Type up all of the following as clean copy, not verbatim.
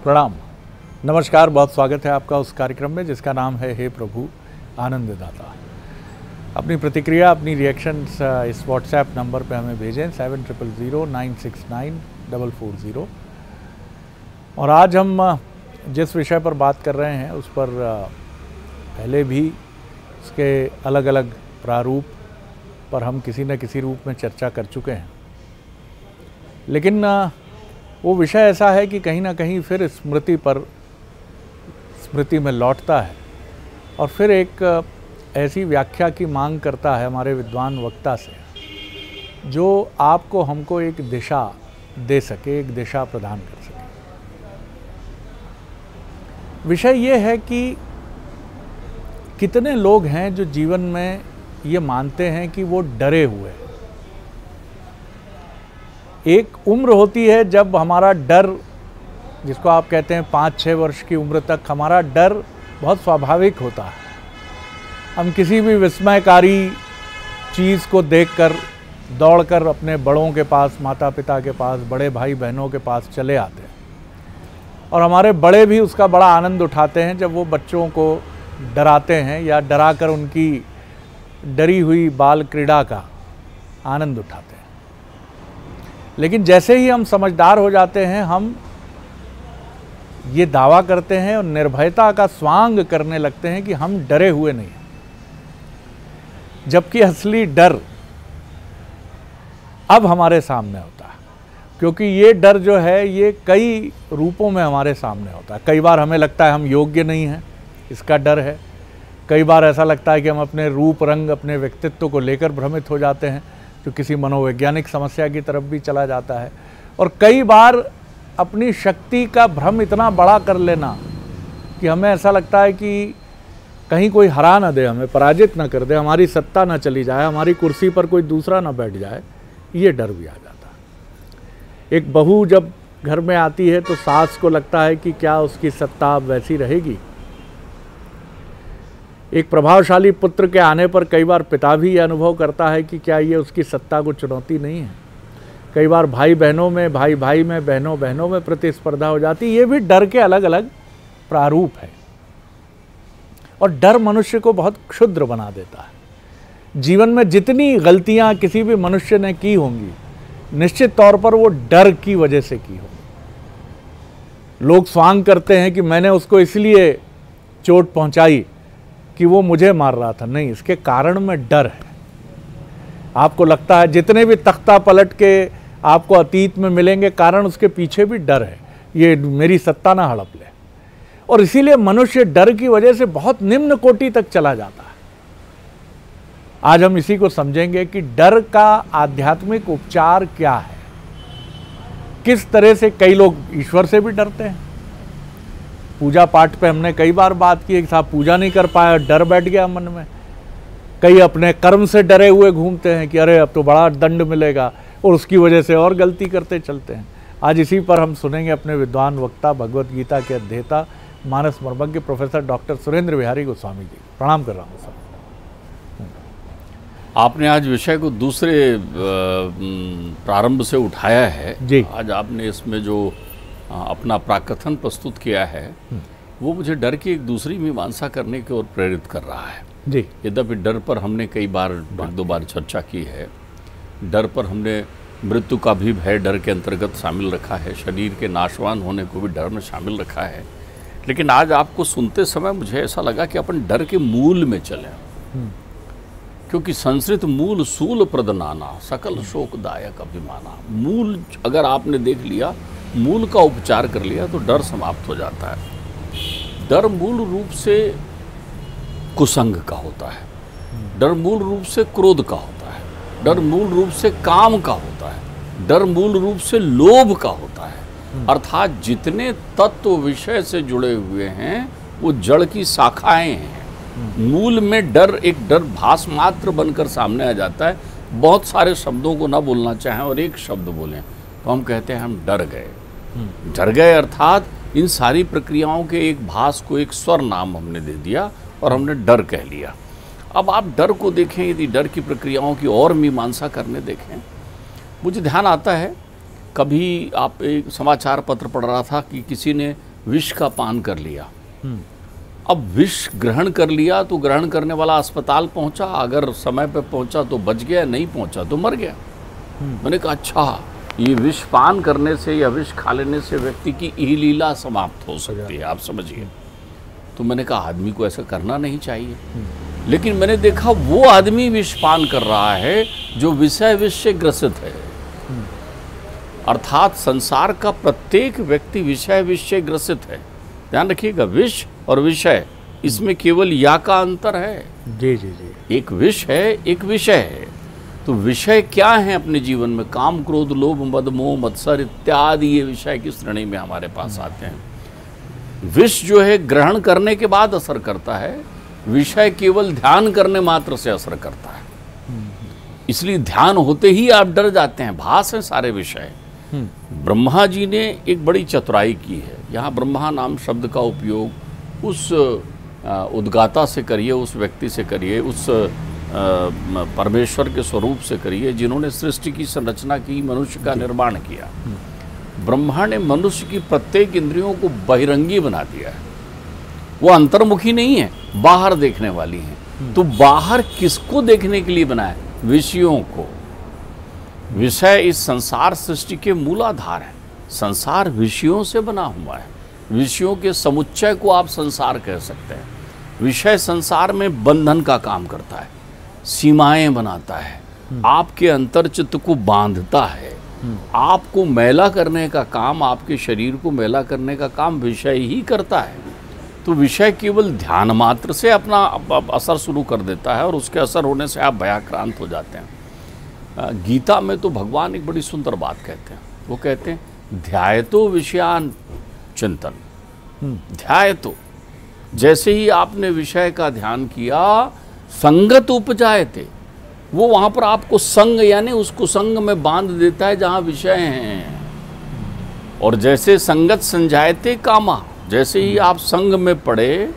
प्रणाम, नमस्कार। बहुत स्वागत है आपका उस कार्यक्रम में जिसका नाम है हे प्रभु आनंद दाता। अपनी प्रतिक्रिया, अपनी रिएक्शंस इस व्हाट्सएप नंबर पे हमें भेजें 7009694440। और आज हम जिस विषय पर बात कर रहे हैं उस पर पहले भी उसके अलग अलग प्रारूप पर हम किसी न किसी रूप में चर्चा कर चुके हैं, लेकिन वो विषय ऐसा है कि कहीं ना कहीं फिर स्मृति में लौटता है और फिर एक ऐसी व्याख्या की मांग करता है हमारे विद्वान वक्ता से जो आपको हमको एक दिशा दे सके, एक दिशा प्रदान कर सके। विषय ये है कि कितने लोग हैं जो जीवन में ये मानते हैं कि वो डरे हुए हैं। एक उम्र होती है जब हमारा डर, जिसको आप कहते हैं 5-6 वर्ष की उम्र तक, हमारा डर बहुत स्वाभाविक होता है। हम किसी भी विस्मयकारी चीज़ को देखकर दौड़कर अपने बड़ों के पास, माता पिता के पास, बड़े भाई बहनों के पास चले आते हैं और हमारे बड़े भी उसका बड़ा आनंद उठाते हैं जब वो बच्चों को डराते हैं या डराकर उनकी डरी हुई बाल क्रीड़ा का आनंद उठाते हैं। लेकिन जैसे ही हम समझदार हो जाते हैं, हम ये दावा करते हैं और निर्भयता का स्वांग करने लगते हैं कि हम डरे हुए नहीं हैं, जबकि असली डर अब हमारे सामने होता है। क्योंकि ये डर जो है ये कई रूपों में हमारे सामने होता है। कई बार हमें लगता है हम योग्य नहीं हैं, इसका डर है। कई बार ऐसा लगता है कि हम अपने रूप रंग, अपने व्यक्तित्व को लेकर भ्रमित हो जाते हैं, जो किसी मनोवैज्ञानिक समस्या की तरफ भी चला जाता है। और कई बार अपनी शक्ति का भ्रम इतना बड़ा कर लेना कि हमें ऐसा लगता है कि कहीं कोई हरा ना दे, हमें पराजित ना कर दे, हमारी सत्ता ना चली जाए, हमारी कुर्सी पर कोई दूसरा ना बैठ जाए, ये डर भी आ जाता है। एक बहू जब घर में आती है तो सास को लगता है कि क्या उसकी सत्ता अब वैसी रहेगी। एक प्रभावशाली पुत्र के आने पर कई बार पिता भी ये अनुभव करता है कि क्या ये उसकी सत्ता को चुनौती नहीं है। कई बार भाई बहनों में, भाई भाई में, बहनों बहनों में प्रतिस्पर्धा हो जाती है। ये भी डर के अलग अलग प्रारूप है और डर मनुष्य को बहुत क्षुद्र बना देता है। जीवन में जितनी गलतियां किसी भी मनुष्य ने की होंगी, निश्चित तौर पर वो डर की वजह से की होगी। लोग स्वांग करते हैं कि मैंने उसको इसलिए चोट पहुंचाई कि वो मुझे मार रहा था। नहीं, इसके कारण में डर है। आपको लगता है जितने भी तख्ता पलट के आपको अतीत में मिलेंगे, कारण उसके पीछे भी डर है, ये मेरी सत्ता ना हड़प ले। और इसीलिए मनुष्य डर की वजह से बहुत निम्न कोटि तक चला जाता है। आज हम इसी को समझेंगे कि डर का आध्यात्मिक उपचार क्या है, किस तरह से कई लोग ईश्वर से भी डरते हैं। पूजा पाठ पे हमने कई बार बात की कि साहब पूजा नहीं कर पाया, डर बैठ गया मन में। कई अपने कर्म से डरे हुए घूमते हैं कि अरे अब तो बड़ा दंड मिलेगा, और उसकी वजह से और गलती करते चलते हैं। आज इसी पर हम सुनेंगे अपने विद्वान वक्ता, भगवत गीता के अध्येता, मानस मर्मज्ञ प्रोफेसर डॉक्टर सुरेंद्र बिहारी गोस्वामी जी। प्रणाम कर रहा हूँ सर। आपने आज विषय को दूसरे प्रारंभ से उठाया है जी। आज आपने इसमें जो अपना प्राकथन प्रस्तुत किया है वो मुझे डर की एक दूसरी मीमांसा करने की ओर प्रेरित कर रहा है जी। यद्यपि डर पर हमने कई बार, एक दो बार चर्चा की है। डर पर हमने मृत्यु का भी भय डर के अंतर्गत शामिल रखा है, शरीर के नाशवान होने को भी डर में शामिल रखा है। लेकिन आज आपको सुनते समय मुझे ऐसा लगा कि अपन डर के मूल में चलें, क्योंकि संस्कृत मूल सूल प्रदनाना सकल शोकदायक अभिमाना। मूल अगर आपने देख लिया, मूल का उपचार कर लिया तो डर समाप्त हो जाता है। डर मूल रूप से कुसंग का होता है, डर मूल रूप से क्रोध का होता है, डर मूल रूप से काम का होता है, डर मूल रूप से लोभ का होता है। अर्थात जितने तत्व विषय से जुड़े हुए हैं वो जड़ की शाखाएं हैं। मूल में डर एक डर भास मात्र बनकर सामने आ जाता है। बहुत सारे शब्दों को ना बोलना चाहें और एक शब्द बोलें तो हम कहते हैं हम डर गए। डर गए अर्थात इन सारी प्रक्रियाओं के एक भास को एक स्वर नाम हमने दे दिया और हमने डर कह लिया। अब आप डर को देखें, यदि डर की प्रक्रियाओं की और मीमांसा करने देखें, मुझे ध्यान आता है कभी आप एक समाचार पत्र पढ़ रहा था कि किसी ने विष का पान कर लिया। अब विष ग्रहण कर लिया तो ग्रहण करने वाला अस्पताल पहुंचा, अगर समय पे पहुंचा तो बच गया, नहीं पहुंचा तो मर गया। मैंने कहा अच्छा, ये विष पान करने से या विष खा लेने से व्यक्ति की ई लीला समाप्त हो सकती है, आप समझिए। तो मैंने कहा आदमी को ऐसा करना नहीं चाहिए। लेकिन मैंने देखा वो आदमी विष पान कर रहा है जो विषय विष से ग्रसित है। अर्थात संसार का प्रत्येक व्यक्ति विषय विष से ग्रसित है। ध्यान रखिएगा, विष और विषय इसमें केवल या का अंतर है। जी जी जी। एक विष है, एक विषय है। तो विषय क्या है अपने जीवन में? काम, क्रोध, लोभ, मद, मोह, मत्सर इत्यादि ये विषय की श्रेणी में हमारे पास आते हैं। विष जो है ग्रहण करने के बाद असर करता है, विषय केवल ध्यान करने मात्र से असर करता है। इसलिए ध्यान होते ही आप डर जाते हैं, भास है सारे विषय। ब्रह्मा जी ने एक बड़ी चतुराई की है। यहाँ ब्रह्मा नाम शब्द का उपयोग उस उद्गाता से करिए, उस व्यक्ति से करिए, उस परमेश्वर के स्वरूप से करिए जिन्होंने सृष्टि की संरचना की, मनुष्य का निर्माण किया। ब्रह्मा ने मनुष्य की प्रत्येक इंद्रियों को बहिरंगी बना दिया है। वो अंतर्मुखी नहीं है, बाहर देखने वाली है। तो बाहर किसको देखने के लिए बनाया? विषयों को। विषय इस संसार सृष्टि के मूलाधार है। संसार विषयों से बना हुआ है। विषयों के समुच्चय को आप संसार कह सकते हैं। विषय संसार में बंधन का काम करता है, सीमाएं बनाता है, आपके अंतर्चित्त को बांधता है। आपको मैला करने का काम, आपके शरीर को मैला करने का काम विषय ही करता है। तो विषय केवल ध्यान मात्र से अपना असर शुरू कर देता है और उसके असर होने से आप भयाक्रांत हो जाते हैं। गीता में तो भगवान एक बड़ी सुंदर बात कहते हैं। वो कहते हैं ध्यायतो विषयान चिंतन। ध्यायतो, जैसे ही आपने विषय का ध्यान किया, संगत उपजायते, वो वहाँ पर आपको संग यानी उसको संग में बांध देता है जहाँ विषय हैं। और जैसे संगत संजायते कामा, जैसे ही आप संग में पड़े,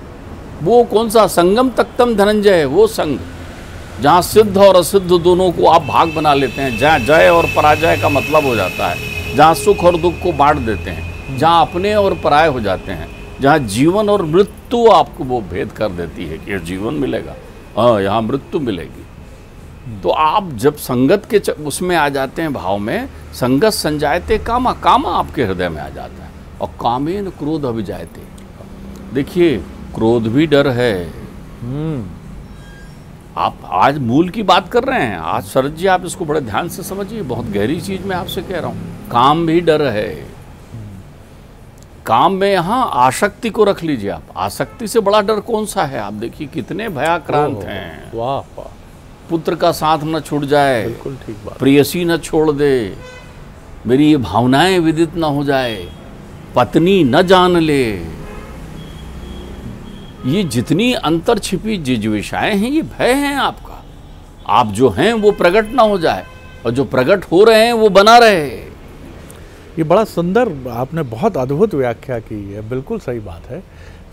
वो कौन सा? संगम तख्तम धनंजय, वो संग जहाँ सिद्ध और असिद्ध दोनों को आप भाग बना लेते हैं, जहाँ जय और पराजय का मतलब हो जाता है, जहाँ सुख और दुख को बांट देते हैं, जहाँ अपने और पराये हो जाते हैं, जहाँ जीवन और मृत्यु आपको वो भेद कर देती है कि जीवन मिलेगा, हाँ यहाँ मृत्यु मिलेगी। तो आप जब संगत के उसमें आ जाते हैं, भाव में, संगत संजायते कामा, कामा आपके हृदय में आ जाता है। और कामेन क्रोध अभिजायते, देखिए क्रोध भी डर है। आप आज मूल की बात कर रहे हैं। आज शरद जी आप इसको बड़े ध्यान से समझिए, बहुत गहरी चीज मैं आपसे कह रहा हूँ। काम भी डर है। काम में यहाँ आसक्ति को रख लीजिए आप। आसक्ति से बड़ा डर कौन सा है? आप देखिए कितने भयाक्रांत हैं। वाह वाह। पुत्र का साथ न छूट जाए, बिल्कुल ठीक बात। प्रेयसी न छोड़ दे, मेरी ये भावनाएं विदित न हो जाए, पत्नी न जान ले। ये जितनी अंतर छिपी जिज्विषाएं हैं, ये भय हैं आपका। आप जो हैं वो प्रकट ना हो जाए, और जो प्रकट हो रहे हैं वो बना रहे। ये बड़ा सुंदर, आपने बहुत अद्भुत व्याख्या की है, बिल्कुल सही बात है।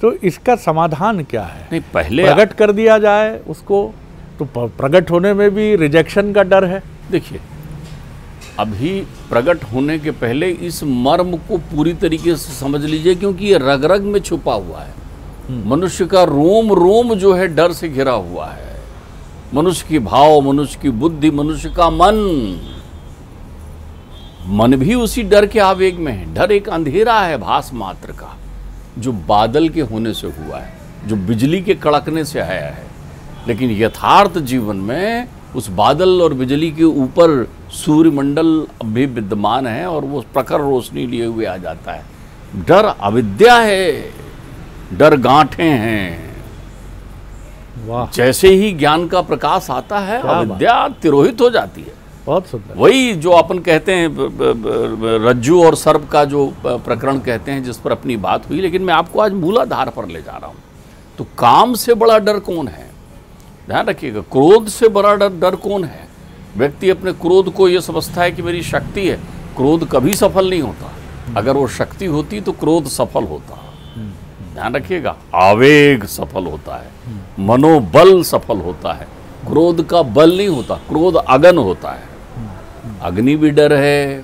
तो इसका समाधान क्या है? नहीं, पहले प्रकट कर दिया जाए उसको, तो प्रकट होने में भी रिजेक्शन का डर है। देखिए, अभी प्रकट होने के पहले इस मर्म को पूरी तरीके से समझ लीजिए, क्योंकि ये रग रग में छुपा हुआ है। मनुष्य का रोम रोम जो है डर से घिरा हुआ है। मनुष्य की भाव, मनुष्य की बुद्धि, मनुष्य का मन भी उसी डर के आवेग में है। डर एक अंधेरा है भास मात्र का, जो बादल के होने से हुआ है, जो बिजली के कड़कने से आया है। लेकिन यथार्थ जीवन में उस बादल और बिजली के ऊपर सूर्यमंडल भी विद्यमान है और वो प्रखर रोशनी लिए हुए आ जाता है। डर अविद्या है, डर गांठें हैं। वाह। जैसे ही ज्ञान का प्रकाश आता है, अविद्या तिरोहित हो जाती है। बहुत सुंदर। वही जो अपन कहते हैं रज्जू और सर्प का जो प्रकरण कहते हैं, जिस पर अपनी बात हुई, लेकिन मैं आपको आज मूलाधार पर ले जा रहा हूं। तो काम से बड़ा डर कौन है? ध्यान रखिएगा, क्रोध से बड़ा डर कौन है? व्यक्ति अपने क्रोध को यह समझता है कि मेरी शक्ति है। क्रोध कभी सफल नहीं होता। अगर वो शक्ति होती तो क्रोध सफल होता। ध्यान रखिएगा, आवेग सफल होता है, मनोबल सफल होता है। क्रोध का बल नहीं होता, क्रोध अगन होता है। अग्नि भी डर है,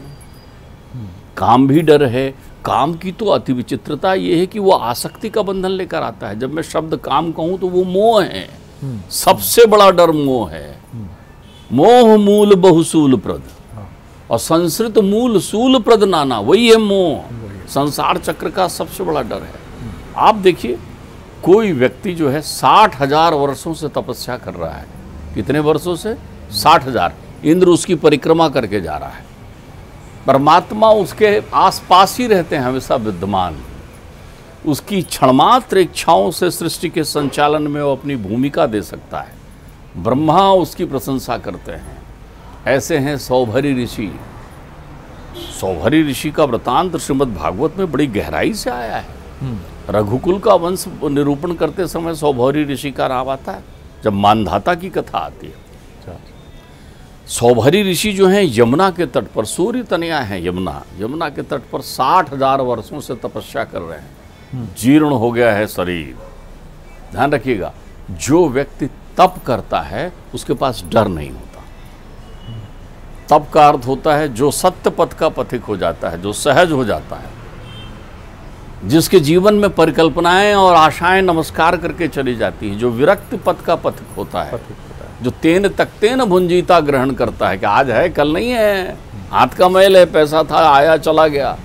काम भी डर है, काम की तो अति विचित्रता ये है कि वो आसक्ति का बंधन लेकर आता है। जब मैं शब्द काम कहूं तो वो मोह है, सबसे बड़ा डर मोह है। मोह मूल बहुसूल प्रद, और संस्कृत मूल सूल प्रद नाना, वही है मोह। संसार चक्र का सबसे बड़ा डर है। आप देखिए, कोई व्यक्ति जो है 60,000 वर्षों से तपस्या कर रहा है। कितने वर्षों से? 60,000। इंद्र उसकी परिक्रमा करके जा रहा है, परमात्मा उसके आसपास ही रहते हैं, हमेशा विद्यमान। उसकी क्षणमात्र इच्छाओं से सृष्टि के संचालन में वो अपनी भूमिका दे सकता है। ब्रह्मा उसकी प्रशंसा करते हैं। ऐसे हैं सौभरी ऋषि। सौभरी ऋषि का वृतांत श्रीमद् भागवत में बड़ी गहराई से आया है। रघुकुल का वंश निरूपण करते समय सौभरी ऋषि का नाम आता है, जब मानधाता की कथा आती है। सौभरी ऋषि जो हैं यमुना के तट पर, सूर्य तनया है यमुना के तट पर 60,000 वर्षों से तपस्या कर रहे हैं। जीर्ण हो गया है शरीर। ध्यान रखिएगा, जो व्यक्ति तप करता है उसके पास डर नहीं होता। तप का अर्थ होता है जो सत्य पथ का पथिक हो जाता है, जो सहज हो जाता है, जिसके जीवन में परिकल्पनाएं और आशाएं नमस्कार करके चली जाती हैं, जो विरक्त पथ का पथिक होता है, जो तेन तकतेन भुंजीता ग्रहण करता है कि आज है कल नहीं है, हाथ का मैल है, पैसा था आया चला गया,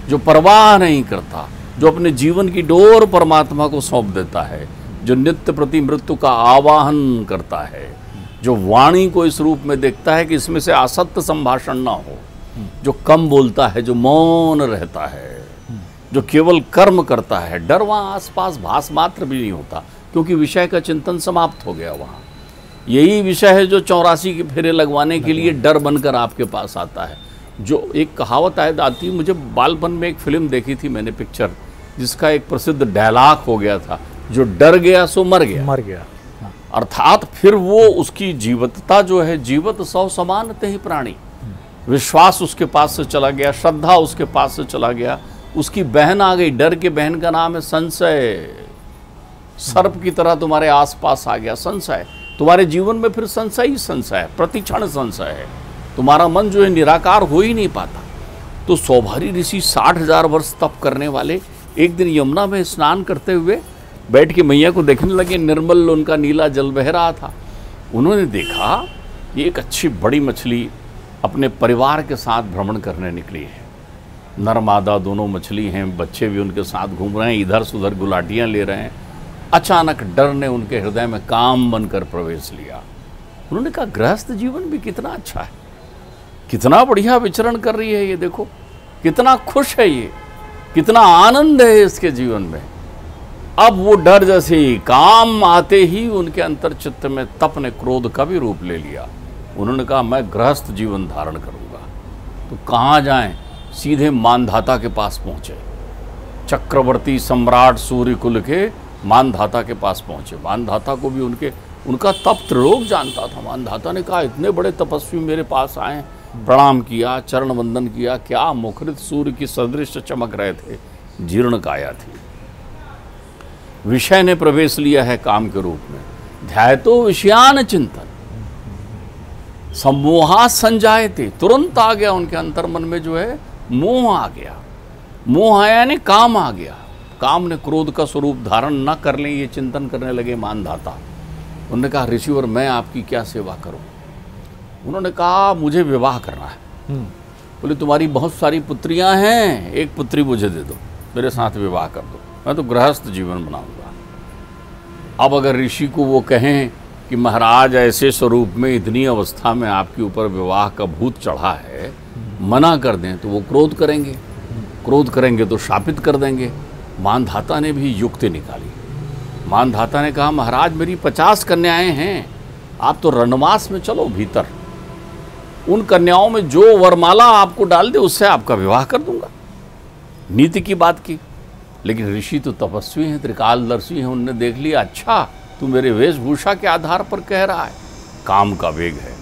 जो परवाह नहीं करता, जो अपने जीवन की डोर परमात्मा को सौंप देता है, जो नित्य प्रति मृत्यु का आवाहन करता है, जो वाणी को इस रूप में देखता है कि इसमें से असत्य संभाषण ना हो, जो कम बोलता है, जो मौन रहता है, जो केवल कर्म करता है। डर वहाँ आसपास भास मात्र भी नहीं होता, क्योंकि विषय का चिंतन समाप्त हो गया। वहाँ यही विषय है जो 84 के फेरे लगवाने के लिए डर बनकर आपके पास आता है। जो एक कहावत आती, मुझे बालपन में एक फिल्म देखी थी मैंने, पिक्चर, जिसका एक प्रसिद्ध डायलॉग हो गया था, जो डर गया सो मर गया। अर्थात फिर वो उसकी जीवतता जो है, जीवत सौ समानते ही प्राणी, विश्वास उसके पास से चला गया, श्रद्धा उसके पास से चला गया, उसकी बहन आ गई। डर के बहन का नाम है संशय। सर्प की तरह तुम्हारे आसपास आ गया संशय। तुम्हारे जीवन में फिर संशय ही संशय है, प्रतिक्षण संशय है। तुम्हारा मन जो है निराकार हो ही नहीं पाता। तो सौभरी ऋषि 60,000 वर्ष तप करने वाले एक दिन यमुना में स्नान करते हुए बैठ के मैया को देखने लगे। निर्मल उनका नीला जल बह रहा था। उन्होंने देखा ये एक अच्छी बड़ी मछली अपने परिवार के साथ भ्रमण करने निकली है। नर मादा दोनों मछली हैं, बच्चे भी उनके साथ घूम रहे हैं, इधर से उधर गुलाटियाँ ले रहे हैं। अचानक डर ने उनके हृदय में काम बनकर प्रवेश लिया। उन्होंने कहा गृहस्थ जीवन भी कितना अच्छा है, कितना बढ़िया विचरण कर रही है ये, देखो कितना खुश है ये, कितना आनंद है इसके जीवन में। अब वो डर जैसे ही काम आते ही उनके अंतर चित्त में तप ने क्रोध का भी रूप ले लिया। उन्होंने कहा मैं गृहस्थ जीवन धारण करूंगा। तो कहाँ जाएं? सीधे मानधाता के पास पहुंचे। चक्रवर्ती सम्राट सूर्यकुल के मानधाता के पास पहुंचे। मानधाता को भी उनका तप त्रिलोक जानता था। मानधाता ने कहा इतने बड़े तपस्वी मेरे पास आए, प्रणाम किया, चरण वंदन किया। क्या मुखरित सूर्य की सदृश चमक रहे थे, जीर्ण काया थी। विषय ने प्रवेश लिया है काम के रूप में। ध्यायतो विषयान चिंतन सम्मोहा संजायते, तुरंत आ गया उनके अंतर मन में जो है मोह आ गया। मोह आया यानी काम आ गया। काम ने क्रोध का स्वरूप धारण न कर लें ये चिंतन करने लगे मानधाता। उन्होंने कहा ऋषिवर मैं आपकी क्या सेवा करूं? उन्होंने कहा मुझे विवाह करना है। बोले तुम्हारी बहुत सारी पुत्रियां हैं, एक पुत्री मुझे दे दो, मेरे साथ विवाह कर दो, मैं तो गृहस्थ जीवन बनाऊंगा। अब अगर ऋषि को वो कहें कि महाराज ऐसे स्वरूप में इतनी अवस्था में आपके ऊपर विवाह का भूत चढ़ा है, मना कर दें तो वो क्रोध करेंगे, क्रोध करेंगे तो शापित कर देंगे। मानधाता ने भी युक्ति निकाली। मानधाता ने कहा महाराज मेरी 50 कन्याएं हैं, आप तो रणमास में चलो भीतर, उन कन्याओं में जो वरमाला आपको डाल दे उससे आपका विवाह कर दूंगा। नीति की बात की। लेकिन ऋषि तो तपस्वी हैं, त्रिकालदर्शी हैं, उनने देख लिया अच्छा तू मेरे वेशभूषा के आधार पर कह रहा है। काम का वेग है।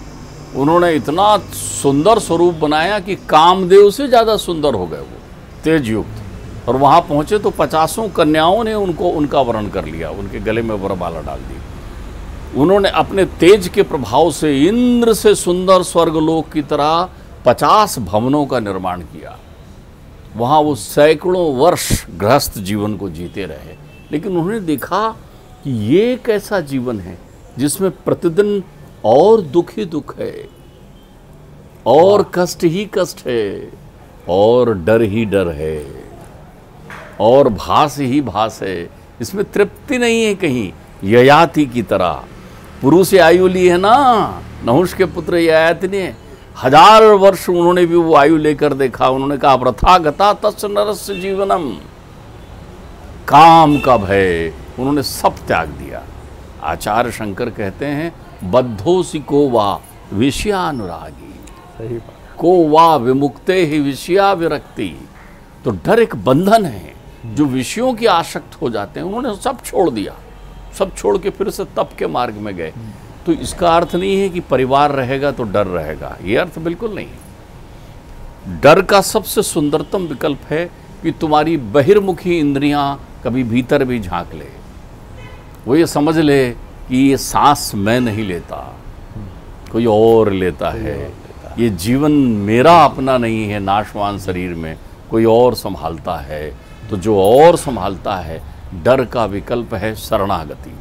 उन्होंने इतना सुंदर स्वरूप बनाया कि कामदेव से ज़्यादा सुंदर हो गए वो, तेज युक्त। और वहाँ पहुँचे तो 50 कन्याओं ने उनका वरण कर लिया, उनके गले में वरमाला डाल दी। उन्होंने अपने तेज के प्रभाव से इंद्र से सुंदर स्वर्गलोक की तरह 50 भवनों का निर्माण किया। वहाँ वो सैकड़ों वर्ष गृहस्थ जीवन को जीते रहे, लेकिन उन्होंने देखा कि ये एक ऐसा जीवन है जिसमें प्रतिदिन और दुख ही दुख है, और कष्ट ही कष्ट है, और डर ही डर है, और भास ही भास है। इसमें तृप्ति नहीं है कहीं। ययाति की तरह पुरुष आयु ली है ना, नहुष के पुत्र ययाति ने 1000 वर्ष उन्होंने भी वो आयु लेकर देखा। उन्होंने कहा प्रथा गता तस् नरस्य जीवनम, काम का भय, उन्होंने सब त्याग दिया। आचार्य शंकर कहते हैं बद्धोसी को वा विषयानुरागी, सही बात, को वा विमुक्ते ही विषया विरक्ति। तो डर एक बंधन है, जो विषयों की आसक्त हो जाते हैं। उन्होंने सब छोड़ दिया, सब छोड़ के फिर से तप के मार्ग में गए। तो इसका अर्थ नहीं है कि परिवार रहेगा तो डर रहेगा, ये अर्थ बिल्कुल नहीं। डर का सबसे सुंदरतम विकल्प है कि तुम्हारी बहिर्मुखी इंद्रियां कभी भीतर भी झांक ले, वो ये समझ ले कि ये सांस मैं नहीं लेता, कोई और लेता है, ये जीवन मेरा अपना नहीं है, नाशवान शरीर में कोई और संभालता है। तो जो और संभालता है, डर का विकल्प है शरणागति।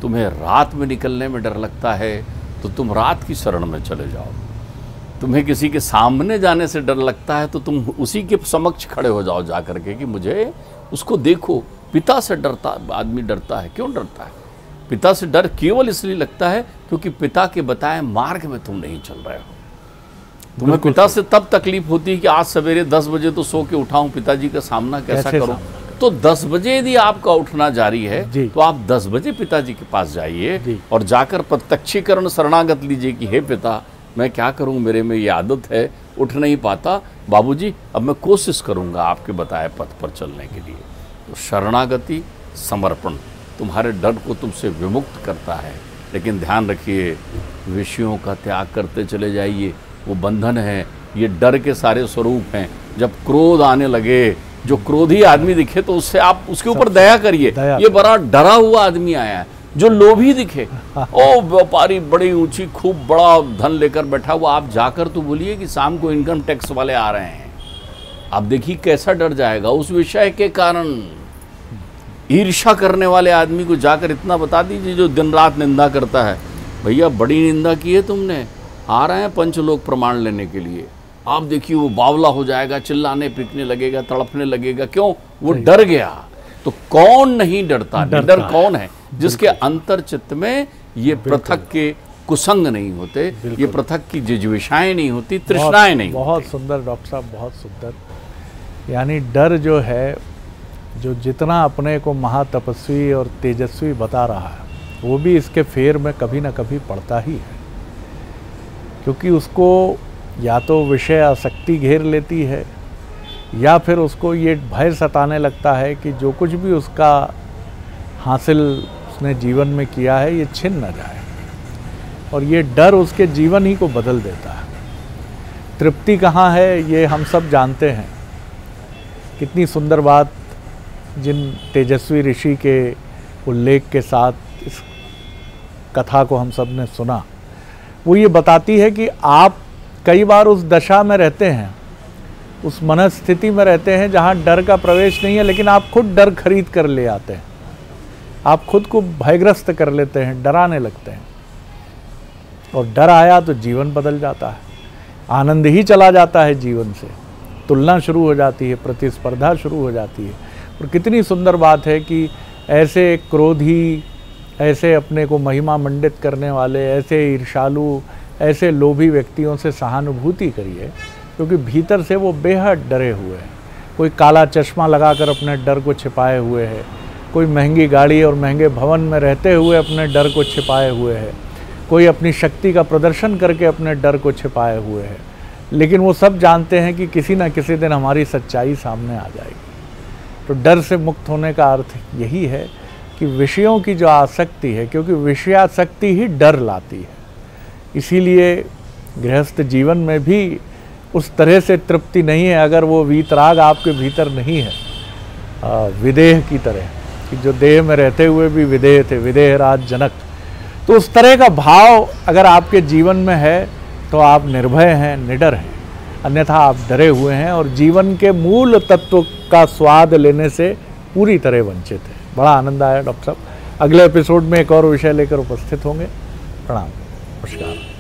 तुम्हें रात में निकलने में डर लगता है तो तुम रात की शरण में चले जाओ। तुम्हें किसी के सामने जाने से डर लगता है तो तुम उसी के समक्ष खड़े हो जाओ जा करके कि मुझे उसको देखो। पिता से डरता आदमी डरता है, क्यों डरता है? पिता से डर केवल इसलिए लगता है क्योंकि पिता के बताए मार्ग में तुम नहीं चल रहे हो। तुम्हें पिता से तब तकलीफ होती है कि आज सवेरे 10 बजे तो सो के उठाऊं, पिताजी का सामना कैसा करूं। तो 10 बजे यदि आपका उठना जारी है तो आप 10 बजे पिताजी के पास जाइए और जाकर प्रत्यक्षीकरण शरणागत लीजिए कि हे पिता, मैं क्या करूं, मेरे में ये आदत है, उठ नहीं पाता। बाबूजी, अब मैं कोशिश करूंगा आपके बताए पथ पर चलने के लिए। तो शरणागति, समर्पण तुम्हारे डर को तुमसे विमुक्त करता है। लेकिन ध्यान रखिए, विषयों का त्याग करते चले जाइए, वो बंधन है। ये डर के सारे स्वरूप हैं। जब क्रोध आने लगे, जो क्रोधी आदमी दिखे तो उससे आप उसके ऊपर दया करिए। ये बड़ा डरा हुआ आदमी आया है। जो लोभी दिखे, ओ व्यापारी बड़ी ऊंची खूब बड़ा धन लेकर बैठा हुआ, आप जाकर तो बोलिए कि शाम को इनकम टैक्स वाले आ रहे हैं, आप देखिए कैसा डर जाएगा उस विषय के कारण। ईर्ष्या करने वाले आदमी को जाकर इतना बता दीजिए, जो दिन रात निंदा करता है, भैया बड़ी निंदा की है तुमने, आ रहे हैं पंचलोक प्रमाण लेने के लिए। आप देखिए वो बावला हो जाएगा, चिल्लाने पीटने लगेगा, तड़पने लगेगा। क्यों? वो डर गया। तो कौन नहीं डरता? डर कौन है? जिसके अंतर चित्त में ये पृथक के कुसंग नहीं होते, ये पृथक की जिज्विषाएं नहीं होती, तृष्णाएं नहीं। बहुत सुंदर डॉक्टर साहब, बहुत सुंदर। यानी डर जो है, जो जितना अपने को महातपस्वी और तेजस्वी बता रहा है, वो भी इसके फेर में कभी ना कभी पड़ता ही है। क्योंकि उसको या तो विषय आसक्ति घेर लेती है, या फिर उसको ये भय सताने लगता है कि जो कुछ भी उसका हासिल उसने जीवन में किया है, ये छिन न जाए। और ये डर उसके जीवन ही को बदल देता है। तृप्ति कहाँ है, ये हम सब जानते हैं। कितनी सुंदर बात जिन तेजस्वी ऋषि के उल्लेख के साथ इस कथा को हम सब ने सुना, वो ये बताती है कि आप कई बार उस दशा में रहते हैं, उस मनस्थिति में रहते हैं जहाँ डर का प्रवेश नहीं है, लेकिन आप खुद डर खरीद कर ले आते हैं, आप खुद को भयग्रस्त कर लेते हैं, डराने लगते हैं। और डर आया तो जीवन बदल जाता है, आनंद ही चला जाता है जीवन से, तुलना शुरू हो जाती है, प्रतिस्पर्धा शुरू हो जाती है। और कितनी सुंदर बात है कि ऐसे क्रोधी, ऐसे अपने को महिमा मंडित करने वाले, ऐसे ईर्ष्यालु, ऐसे लोभी व्यक्तियों से सहानुभूति करिए, क्योंकि भीतर से वो बेहद डरे हुए हैं। कोई काला चश्मा लगाकर अपने डर को छिपाए हुए है, कोई महंगी गाड़ी और महंगे भवन में रहते हुए अपने डर को छिपाए हुए है, कोई अपनी शक्ति का प्रदर्शन करके अपने डर को छिपाए हुए है। लेकिन वो सब जानते हैं कि किसी न किसी दिन हमारी सच्चाई सामने आ जाएगी। तो डर से मुक्त होने का अर्थ यही है कि विषयों की जो आसक्ति है, क्योंकि विषयासक्ति ही डर लाती है, इसीलिए गृहस्थ जीवन में भी उस तरह से तृप्ति नहीं है अगर वो वीतराग आपके भीतर नहीं है। विदेह की तरह कि जो देह में रहते हुए भी विदेह थे, विदेह राज जनक। तो उस तरह का भाव अगर आपके जीवन में है तो आप निर्भय हैं, निडर हैं। अन्यथा आप डरे हुए हैं और जीवन के मूल तत्व का स्वाद लेने से पूरी तरह वंचित है। बड़ा आनंद आया डॉक्टर साहब। अगले एपिसोड में एक और विषय लेकर उपस्थित होंगे। प्रणाम, नमस्कार।